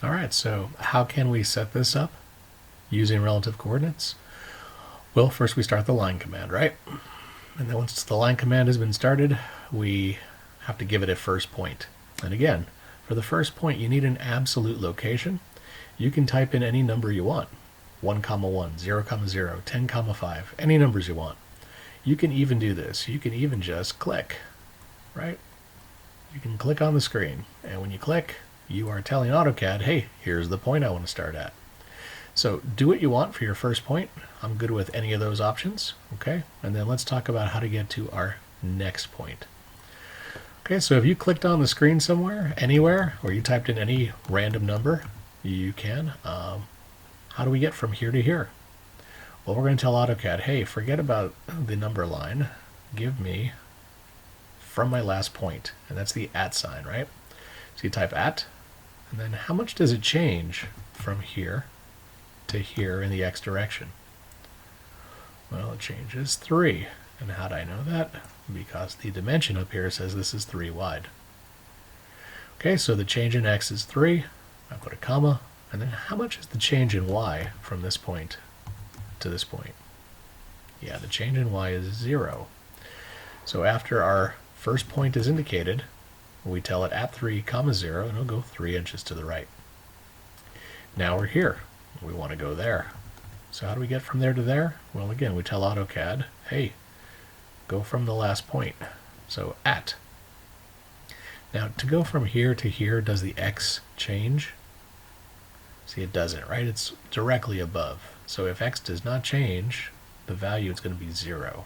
All right, so how can we set this up using relative coordinates? Well, first we start the line command, right? And then once the line command has been started, we have to give it a first point. And again, for the first point, you need an absolute location. You can type in any number you want. 1, 1, 0, 0, 10, 5, any numbers you want. You can even do this. You can even just click, right? You can click on the screen, and when you click, you are telling AutoCAD, hey, here's the point I want to start at. So do what you want for your first point. I'm good with any of those options, okay? And then let's talk about how to get to our next point. Okay, so if you clicked on the screen somewhere, anywhere, or you typed in any random number, you can. How do we get from here to here? Well, we're going to tell AutoCAD, hey, forget about the number line. Give me from my last point, and that's the @ sign, right? So you type @ and then how much does it change from here to here in the x direction? Well, it changes 3. And how do I know that? Because the dimension up here says this is 3 wide. Okay, so the change in x is 3. I put a comma. And then how much is the change in y from this point to this point? Yeah, the change in y is 0. So after our first point is indicated, we tell it @3, 0, and it'll go 3 inches to the right. Now we're here. We want to go there. So how do we get from there to there? Well, again, we tell AutoCAD, hey, go from the last point. So @. Now, to go from here to here, does the x change? See, it doesn't, right? It's directly above. So if x does not change, the value is going to be 0.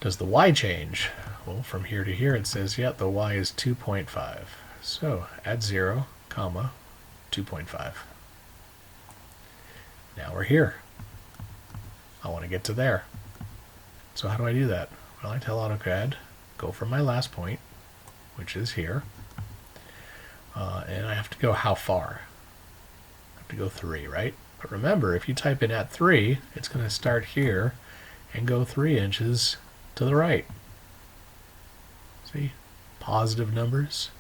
Does the y change? Well, from here to here, it says, yeah, the y is 2.5. So @0, 2.5. Now we're here. I want to get to there. So how do I do that? Well, I tell AutoCAD, go from my last point, which is here, and I have to go how far? I have to go 3, right? But remember, if you type in @3, it's going to start here and go 3 inches to the right. See? Positive numbers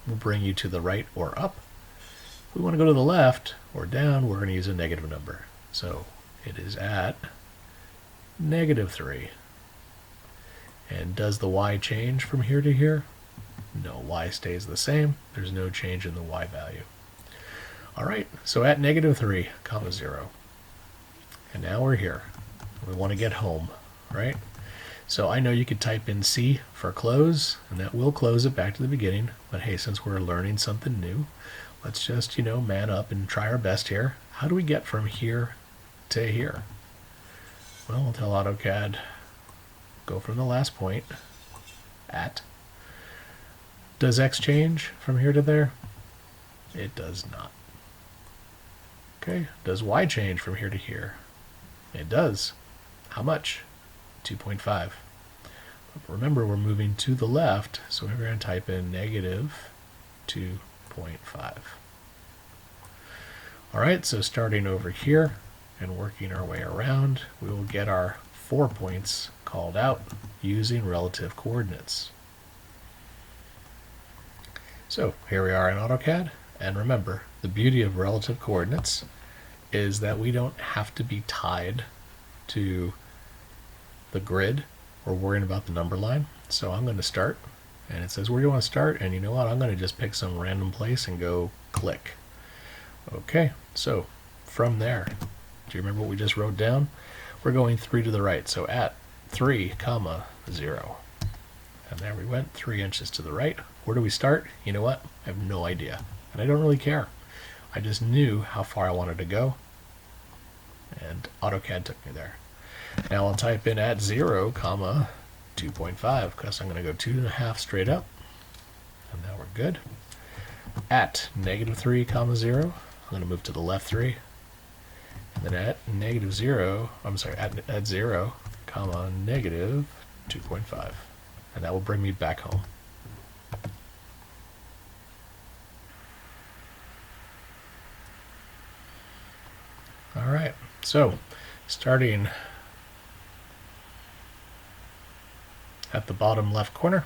will bring you to the right or up. If we want to go to the left or down, we're going to use a negative number. So it is at -3. And does the y change from here to here? No, y stays the same. There's no change in the y value. All right, so at -3, 0. And now we're here. We want to get home, right? So I know you could type in C for close, and that will close it back to the beginning. But hey, since we're learning something new, let's just, man up and try our best here. How do we get from here to here? Well, we'll tell AutoCAD, go from the last point, @ Does x change from here to there? It does not. Okay, does y change from here to here? It does. How much? 2.5. But remember, we're moving to the left, so we're going to type in -2.5. All right, so starting over here and working our way around, we will get our 4 points called out using relative coordinates. So here we are in AutoCAD, and remember, the beauty of relative coordinates is that we don't have to be tied to the grid or worrying about the number line. So I'm going to start, and it says where do you want to start, and you know what, I'm going to just pick some random place and go click. Okay, so from there, do you remember what we just wrote down? We're going 3 to the right, so @3, 0. And there we went, 3 inches to the right. Where do we start? You know what? I have no idea. And I don't really care. I just knew how far I wanted to go. And AutoCAD took me there. Now I'll type in @0, 2.5, because I'm going to go 2.5 straight up. And now we're good. At -3, 0, I'm going to move to the left 3. And then at -0, at 0, -2.5. And that will bring me back home. All right, so starting at the bottom left corner,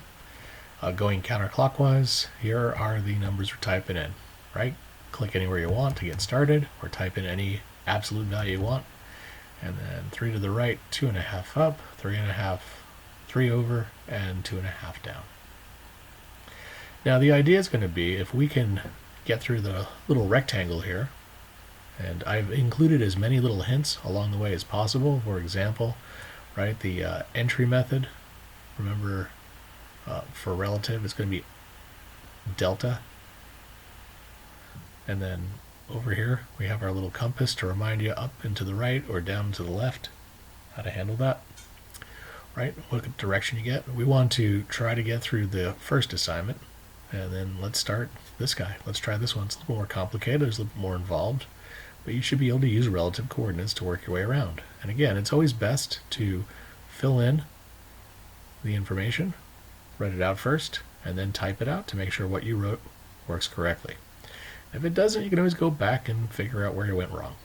going counterclockwise, here are the numbers we're typing in. right? Click anywhere you want to get started, or type in any absolute value you want. And then 3 to the right, 2.5 up, 3.5, 3 over, and 2.5 down. Now the idea is going to be if we can get through the little rectangle here, and I've included as many little hints along the way as possible. For example, right, the entry method, remember for relative it's going to be delta. And then over here we have our little compass to remind you up and to the right or down to the left how to handle that, right? What direction you get. We want to try to get through the first assignment, and then let's start this guy. Let's try this one. It's a little more complicated, it's a little more involved, but you should be able to use relative coordinates to work your way around. And again, it's always best to fill in the information, write it out first, and then type it out to make sure what you wrote works correctly. If it doesn't, you can always go back and figure out where you went wrong.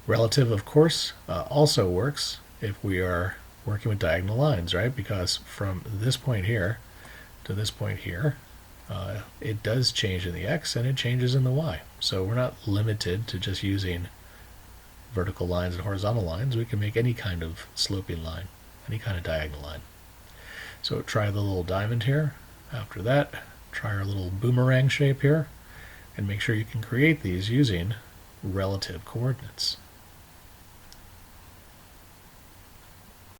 Relative, of course, also works if we are working with diagonal lines, right? Because from this point here to this point here, it does change in the x and it changes in the y. So we're not limited to just using vertical lines and horizontal lines. We can make any kind of sloping line, any kind of diagonal line. So try the little diamond here. After that, try our little boomerang shape here, and make sure you can create these using relative coordinates.